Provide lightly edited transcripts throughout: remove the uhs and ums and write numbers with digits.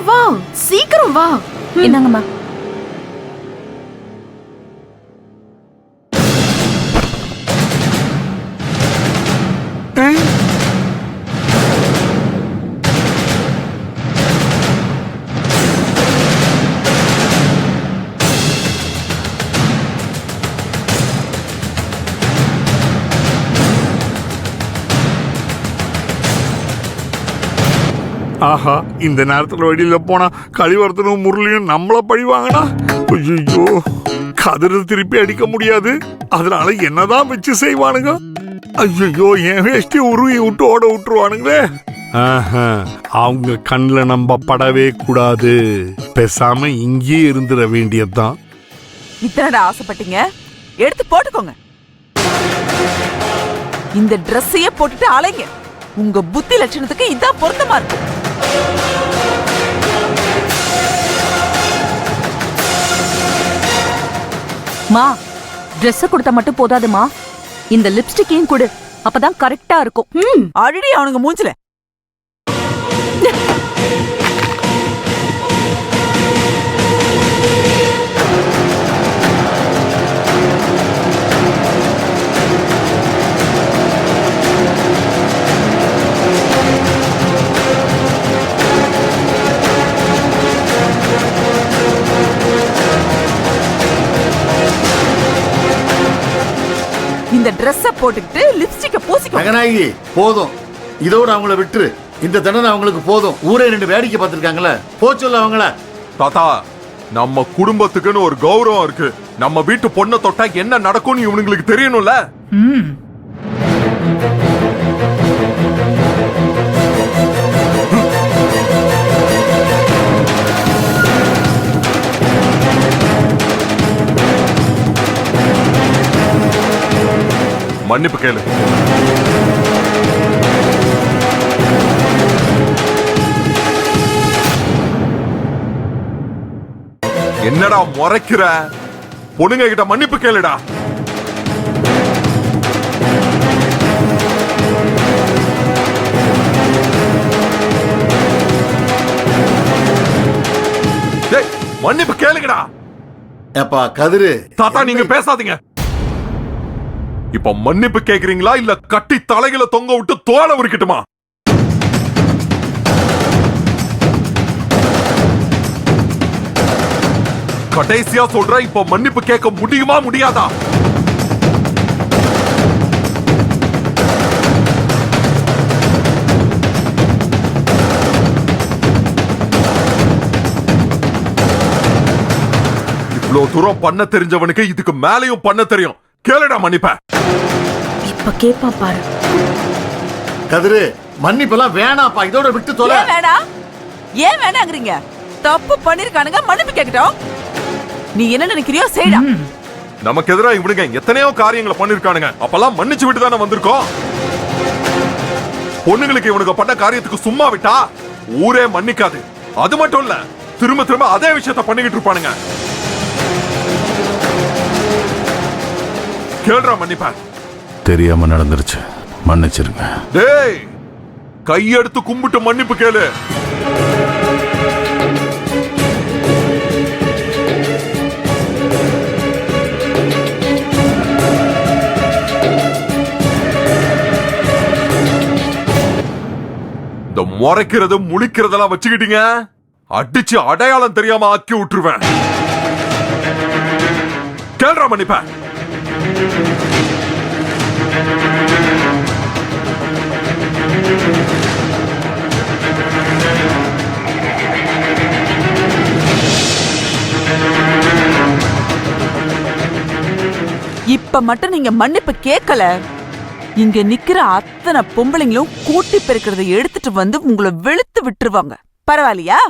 வா சீக்கிரம் வா. என்னங்கம்மா? ஆஹா, இந்த நேரத்துல வெளியில போனா கழிவர்த்தனும் முரளியும் நம்மள பழி வாங்கினா ஐயோ கதிர திருப்பி அடிக்க முடியாது. அதனால என்னதான் வச்சு செய்வானுங்க. ஐயோ என் வேஷ்டி உருவி விட்டு ஓட விட்டுருவானுங்களே. அவங்க கண்ணில் நம்ம படவே கூடாது. பேசாம இங்கேயே இருந்துட வேண்டியதுதான். இத்தனை ஆசைப்பட்டீங்க, எடுத்து போட்டுக்கோங்க. இந்த ட்ரெஸ்ஸையே போட்டுட்டு அலைங்க. உங்க புத்தி லட்சணத்துக்கு இதான் பொருத்தமா இருக்கும். மா, ட்ரெஸ் கொடுத்தா மட்டும் போதாதுமா, இந்த லிப்ஸ்டிக்கையும் கொடு. அப்பதான் கரெக்டா இருக்கும். ஆல்ரெடி அவனுங்க மூஞ்சில இந்த ட்ரெஸ்ஸ போட்டுக்கிட்டு லிப்ஸ்டிக்க பூசிக்கோ. மகனாயி போதும், இதோட அவங்கள விட்டுரு. இந்த தண்டனை அவங்களுக்கு போதும். ஊரே ரெண்டு வேடிக்கை பார்த்திருக்காங்களே, போச்சொல்ல அவங்கள. தாத்தா, நம்ம குடும்பத்துக்குன்னு ஒரு கௌரவம் இருக்கு. நம்ம வீட்டு பொண்ணை தொட்டா என்ன நடக்கும்னு இவனுங்களுக்கு தெரியணும்ல. மன்னிப்பு கேளு. என்னடா முறைக்கிற? பொண்ணுங்க கிட்ட மன்னிப்பு கேளுடா. மன்னிப்பு கேளுங்கடா. ஏப்பா கதிரு. தாத்தா, நீங்க பேசாதீங்க. இப்ப மன்னிப்பு கேக்குறீங்களா இல்ல கட்டி தலைகளை தொங்க விட்டு தோலை உரிக்கட்டுமா? கடைசியா சொல்ற, இப்ப மன்னிப்பு கேட்க முடியுமா முடியாதா? இவ்வளவு தூரம் பண்ண தெரிஞ்சவனுக்கு இதுக்கு மேலையும் பண்ண தெரியும். கேளுடா மன்னிப்ப. இப்ப கேப்பா பாரு. கதிரு, மன்னிப்பெல்லாம் வேணாப்பா, இதோட விட்டு தொலை. ஏன் வேணாங்கறீங்க? தப்பு பண்ணிருக்கானுங்க, மன்னிப்பு கேக்கட்டும். நீ என்ன நினைக்கிறியோ செய்டா. நமக்கு எதிரா இவனுங்க எத்தனையோ காரியங்களை பண்ணிருக்கானுங்க. அப்பெல்லாம் மன்னிச்சு விட்டு தானே வந்திருக்கோம். பொண்ணுங்களுக்கு இவனுக்கு பண்ண காரியத்துக்கு சும்மா விட்டா ஊரே மன்னிக்காது. அது மட்டும் இல்ல, திரும்ப திரும்ப அதே விஷயத்த பண்ணிக்கிட்டு இருப்பானுங்க. கேள்றா மன்னிப்ப. தெரியாம நடந்துருச்சு, மன்னிச்சிருங்க. டேய், கையெடுத்து கும்பிட்டு மன்னிப்பு கேளு. இந்த முறைக்கிறது முழிக்கிறதெல்லாம் வச்சுக்கிட்டீங்க, அடிச்சு அடையாளம் தெரியாம ஆக்கி விட்டுருவேன். கேள்றா மன்னிப்ப. இப்ப மட்டும் நீங்க மன்னிப்பு கேட்கல, இங்க நிக்கிற அத்தனை பொம்பளைங்களும் கூட்டி பெருக்கிறத எடுத்துட்டு வந்து உங்களை வெளுத்து விட்டுருவாங்க. பரவாயில்லையா?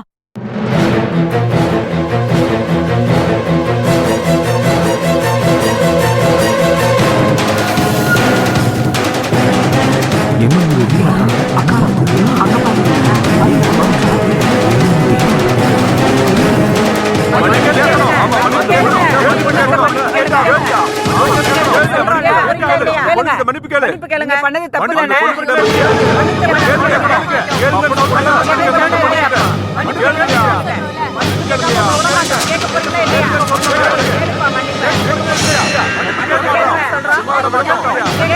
மன்னிப்பு கேளுங்க. பண்ணது தப்பு தானே. மன்னிப்பு கேளுங்க. மன்னிப்பு